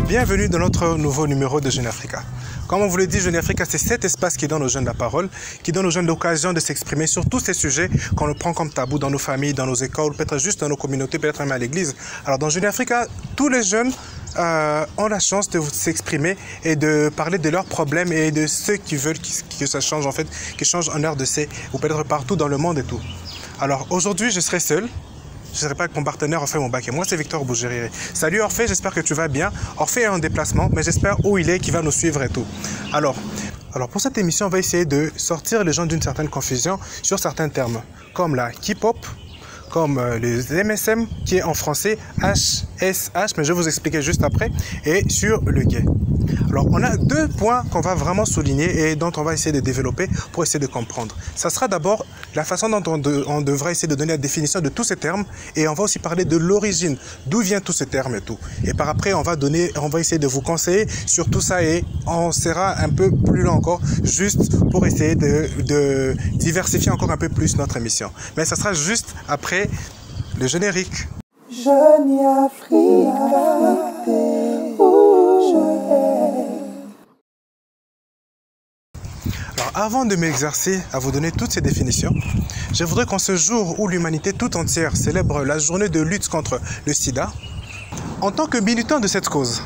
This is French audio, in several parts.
Bienvenue dans notre nouveau numéro de Jeune Africa. Comme on vous le dit, Jeune Africa, c'est cet espace qui donne aux jeunes la parole, qui donne aux jeunes l'occasion de s'exprimer sur tous ces sujets qu'on le prend comme tabou dans nos familles, dans nos écoles, peut-être juste dans nos communautés, peut-être même à l'église. Alors dans Jeune Africa, tous les jeunes ont la chance de s'exprimer et de parler de leurs problèmes et de ceux qui veulent que ça change en fait, qui change en RDC ou peut-être partout dans le monde et tout. Alors aujourd'hui, je serai seul. Je ne serai pas avec mon partenaire Orphée Moubak et moi c'est Victor Bougériri. Salut Orphée, j'espère que tu vas bien. Orphée est en déplacement, mais j'espère où il est, qu'il va nous suivre et tout. Alors pour cette émission, on va essayer de sortir les gens d'une certaine confusion sur certains termes, comme la K-pop, comme les MSM, qui est en français HSH, mais je vais vous expliquer juste après, et sur le gay. Alors, on a deux points qu'on va vraiment souligner et dont on va essayer de développer pour essayer de comprendre. Ça sera d'abord la façon dont on devra essayer de donner la définition de tous ces termes et on va aussi parler de l'origine, d'où viennent tous ces termes et tout. Et par après, on va essayer de vous conseiller sur tout ça et on sera un peu plus long encore, juste pour essayer de diversifier encore un peu plus notre émission. Mais ça sera juste après le générique. Jeune Africa. Alors, avant de m'exercer à vous donner toutes ces définitions, je voudrais qu'en ce jour où l'humanité tout entière célèbre la journée de lutte contre le sida, en tant que militant de cette cause,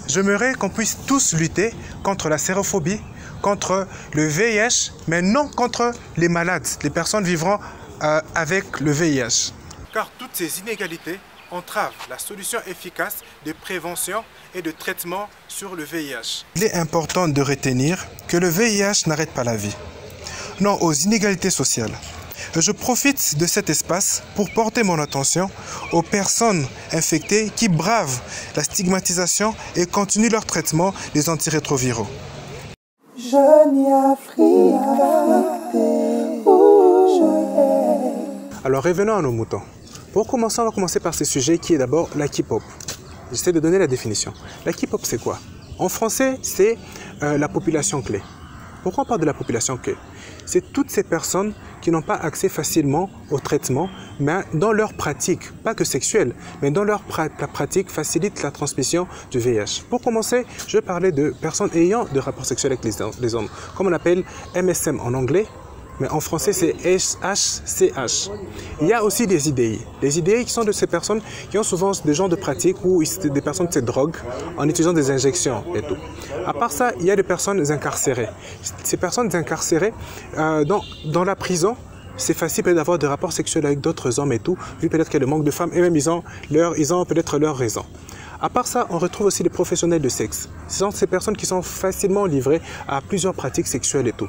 j'aimerais qu'on puisse tous lutter contre la sérophobie, contre le VIH, mais non contre les malades, les personnes vivant avec le VIH. Car toutes ces inégalités entravent la solution efficace de prévention et de traitement sur le VIH. Il est important de retenir que le VIH n'arrête pas la vie. Non aux inégalités sociales. Je profite de cet espace pour porter mon attention aux personnes infectées qui bravent la stigmatisation et continuent leur traitement des antirétroviraux. Jeune Africa. Alors revenons à nos moutons. Pour commencer, on va commencer par ce sujet qui est d'abord la K-pop. J'essaie de donner la définition. La K-pop, c'est quoi? En français, c'est la population clé. Pourquoi on parle de la population clé? C'est toutes ces personnes qui n'ont pas accès facilement au traitement, mais dans leur pratique, pas que sexuelle, mais dans leur pratique facilite la transmission du VIH. Pour commencer, je vais parler de personnes ayant de rapports sexuels avec les hommes, comme on appelle MSM en anglais. Mais en français, c'est HCH. Il y a aussi des IDI. Les IDI qui sont de ces personnes qui ont souvent des genres de pratiques où des personnes se droguent en utilisant des injections et tout. À part ça, il y a des personnes incarcérées. Ces personnes incarcérées, dans la prison, c'est facile peut-être d'avoir des rapports sexuels avec d'autres hommes et tout, vu peut-être qu'il y a le manque de femmes, et même ils ont peut-être leurs raisons. À part ça, on retrouve aussi les professionnels de sexe. Ce sont ces personnes qui sont facilement livrées à plusieurs pratiques sexuelles et tout.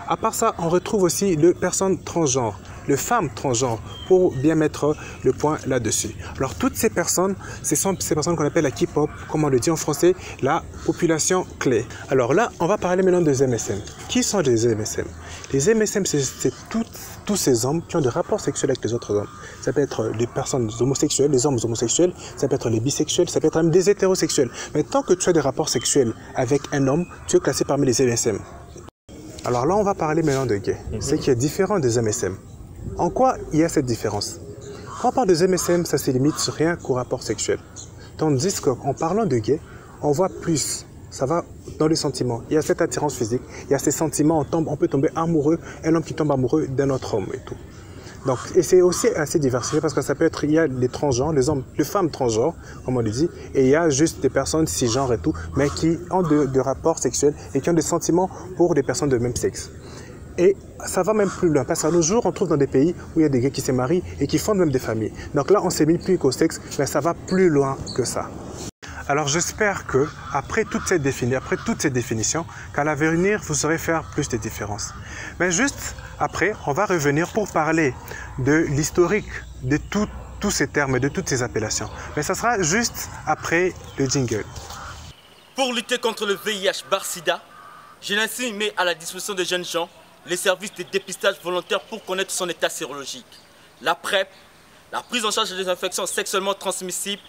À part ça, on retrouve aussi les personnes transgenres, les femmes transgenres, pour bien mettre le point là-dessus. Alors toutes ces personnes, ce sont ces personnes qu'on appelle la K-pop, comme on le dit en français, la population clé. Alors là, on va parler maintenant des MSM. Qui sont les MSM? Les MSM, c'est tous ces hommes qui ont des rapports sexuels avec les autres hommes. Ça peut être les personnes homosexuelles, les hommes homosexuels, ça peut être les bisexuels, ça peut être même des hétérosexuels. Mais tant que tu as des rapports sexuels avec un homme, tu es classé parmi les MSM. Alors là, on va parler maintenant de gay, ce qui est différent des MSM. En quoi il y a cette différence? Quand on parle des MSM, ça se limite rien qu'au rapport sexuel. Tandis qu'en parlant de gay, on voit plus. Ça va dans les sentiments. Il y a cette attirance physique, il y a ces sentiments, on peut tomber amoureux, un homme qui tombe amoureux d'un autre homme et tout. Donc, et c'est aussi assez diversifié parce que ça peut être, il y a les transgenres, les femmes transgenres, comme on le dit, et il y a juste des personnes cisgenres et tout, mais qui ont de rapports sexuels et qui ont des sentiments pour des personnes de même sexe. Et ça va même plus loin, parce qu'à nos jours, on trouve dans des pays où il y a des gays qui se marient et qui fondent même des familles. Donc là, on s'est mis plus qu'au sexe, mais ça va plus loin que ça. Alors j'espère que, après toutes ces définitions, qu'à l'avenir, vous saurez faire plus de différences. Mais juste après, on va revenir pour parler de l'historique de tous ces termes et de toutes ces appellations. Mais ça sera juste après le jingle. Pour lutter contre le VIH/SIDA, Génésis met à la disposition des jeunes gens les services de dépistage volontaire pour connaître son état sérologique, la PrEP, la prise en charge des infections sexuellement transmissibles,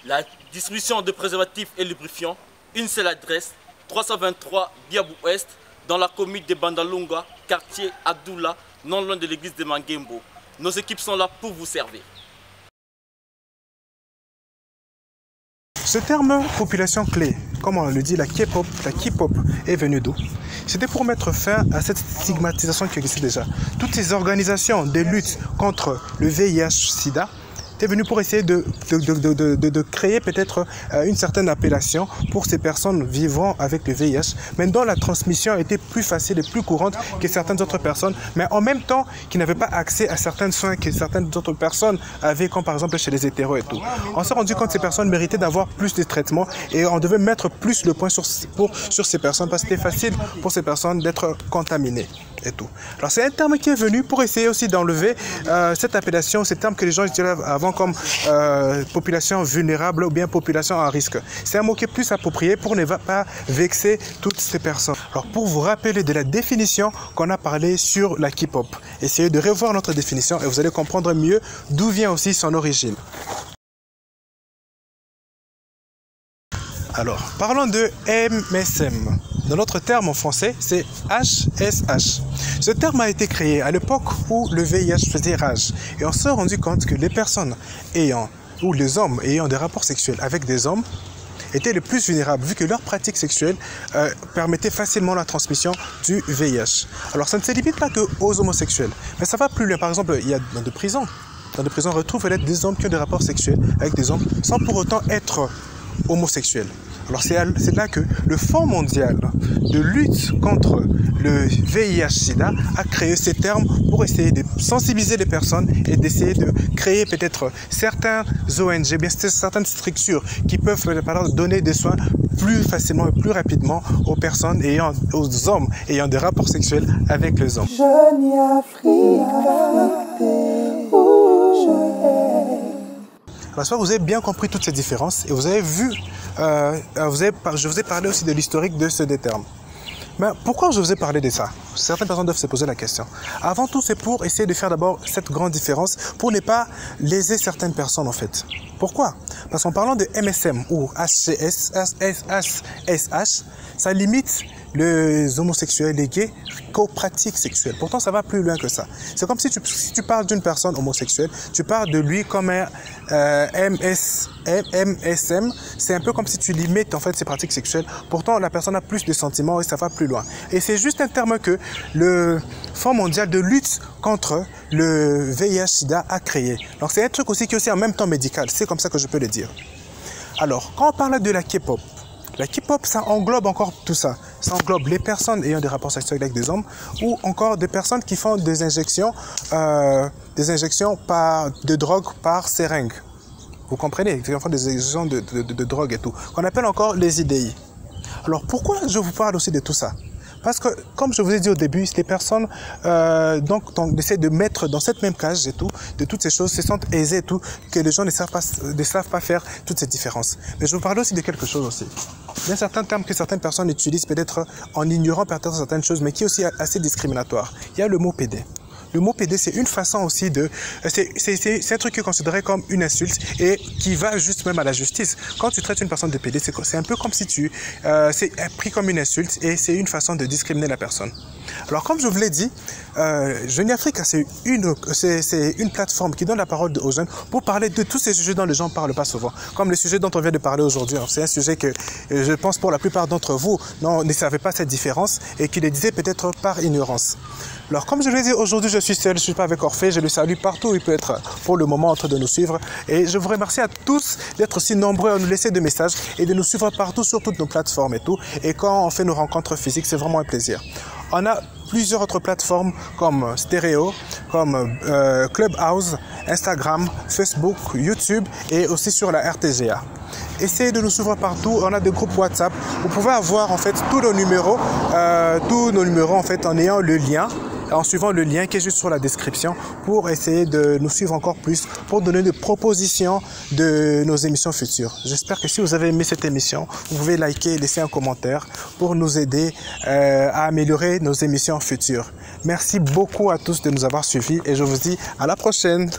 la distribution de préservatifs et lubrifiants, une seule adresse, 323 Biabou Ouest, dans la commune de Bandalunga, quartier Abdullah, non loin de l'église de Mangembo. Nos équipes sont là pour vous servir. Ce terme population clé, comme on le dit, la K-pop est venue d'où? C'était pour mettre fin à cette stigmatisation qui existait déjà. Toutes ces organisations de lutte contre le VIH-Sida est venu pour essayer de créer peut-être une certaine appellation pour ces personnes vivant avec le VIH, mais dont la transmission était plus facile et plus courante que certaines autres personnes, mais en même temps qui n'avaient pas accès à certains soins que certaines autres personnes avaient, comme par exemple chez les hétéros et tout. On s'est rendu compte que ces personnes méritaient d'avoir plus de traitements et on devait mettre plus le point sur ces personnes parce que c'était facile pour ces personnes d'être contaminées et tout. Alors c'est un terme qui est venu pour essayer aussi d'enlever cette appellation, ce terme que les gens utilisaient avant comme population vulnérable ou bien population à risque. C'est un mot qui est plus approprié pour ne pas vexer toutes ces personnes. Alors pour vous rappeler de la définition qu'on a parlé sur la K-pop, essayez de revoir notre définition et vous allez comprendre mieux d'où vient aussi son origine. Alors, parlons de MSM. Dans notre terme en français, c'est HSH. Ce terme a été créé à l'époque où le VIH faisait rage. Et on s'est rendu compte que les personnes ou les hommes ayant des rapports sexuels avec des hommes étaient les plus vulnérables, vu que leurs pratiques sexuelles permettaient facilement la transmission du VIH. Alors, ça ne se limite pas qu'aux homosexuels, mais ça va plus loin. Par exemple, il y a dans des prisons, on retrouve des hommes qui ont des rapports sexuels avec des hommes sans pour autant être homosexuels. Alors c'est là que le Fonds mondial de lutte contre le VIH-Sida a créé ces termes pour essayer de sensibiliser les personnes et d'essayer de créer peut-être certains ONG, bien certaines structures qui peuvent donner des soins plus facilement et plus rapidement aux personnes aux hommes ayant des rapports sexuels avec les hommes. Jeune Afrique, Parce que vous avez bien compris toutes ces différences et vous avez vu, je vous ai parlé aussi de l'historique de ces deux termes. Mais pourquoi je vous ai parlé de ça? Certaines personnes doivent se poser la question. Avant tout, c'est pour essayer de faire d'abord cette grande différence pour ne pas léser certaines personnes en fait. Pourquoi? Parce qu'en parlant de MSM ou HSH, ça limite les homosexuels, les gays, qu'aux pratiques sexuelles. Pourtant, ça va plus loin que ça. C'est comme si tu parles d'une personne homosexuelle, tu parles de lui comme un MSM, c'est un peu comme si tu limites en fait ses pratiques sexuelles. Pourtant, la personne a plus de sentiments et ça va plus loin. Et c'est juste un terme que le Fonds mondial de lutte contre le VIH-Sida a créé. Donc, c'est un truc aussi qui est aussi en même temps médical. C'est comme ça que je peux le dire. Alors, quand on parle de la K-pop, la K-pop, ça englobe encore tout ça. Ça englobe les personnes ayant des rapports sexuels avec des hommes ou encore des personnes qui font des injections de drogue par seringue. Vous comprenez? Qui font des injections de drogue et tout. Qu'on appelle encore les IDI. Alors, pourquoi je vous parle aussi de tout ça? Parce que, comme je vous ai dit au début, les personnes essaient de mettre dans cette même cage et tout, de toutes ces choses, se sentent aisées et tout, que les gens ne savent pas faire toutes ces différences. Mais je vous parle aussi de quelque chose aussi. Il y a certains termes que certaines personnes utilisent peut-être en ignorant peut-être certaines choses, mais qui est aussi assez discriminatoire. Il y a le mot PD. Le mot PD, c'est une façon aussi de... C'est un truc qui est considéré comme une insulte et qui va juste même à la justice. Quand tu traites une personne de PD, c'est un peu comme si c'est pris comme une insulte et c'est une façon de discriminer la personne. Alors, comme je vous l'ai dit, Jeune Afrique, c'est une plateforme qui donne la parole aux jeunes pour parler de tous ces sujets dont les gens ne parlent pas souvent. Comme le sujet dont on vient de parler aujourd'hui. C'est un sujet que je pense pour la plupart d'entre vous ne savaient pas cette différence et qui les disaient peut-être par ignorance. Alors, comme je l'ai dit, aujourd'hui, je suis seul, je ne suis pas avec Orphée, je le salue partout où il peut être pour le moment en train de nous suivre. Et je vous remercie à tous d'être si nombreux à nous laisser des messages et de nous suivre partout sur toutes nos plateformes et tout. Et quand on fait nos rencontres physiques, c'est vraiment un plaisir. On a plusieurs autres plateformes comme Stereo, comme Clubhouse, Instagram, Facebook, YouTube et aussi sur la RTGA. Essayez de nous suivre partout. On a des groupes WhatsApp. Vous pouvez avoir en fait tous nos numéros en fait en ayant le lien, en suivant le lien qui est juste sur la description pour essayer de nous suivre encore plus, pour donner des propositions de nos émissions futures. J'espère que si vous avez aimé cette émission, vous pouvez liker, laisser un commentaire pour nous aider à améliorer nos émissions futures. Merci beaucoup à tous de nous avoir suivis et je vous dis à la prochaine.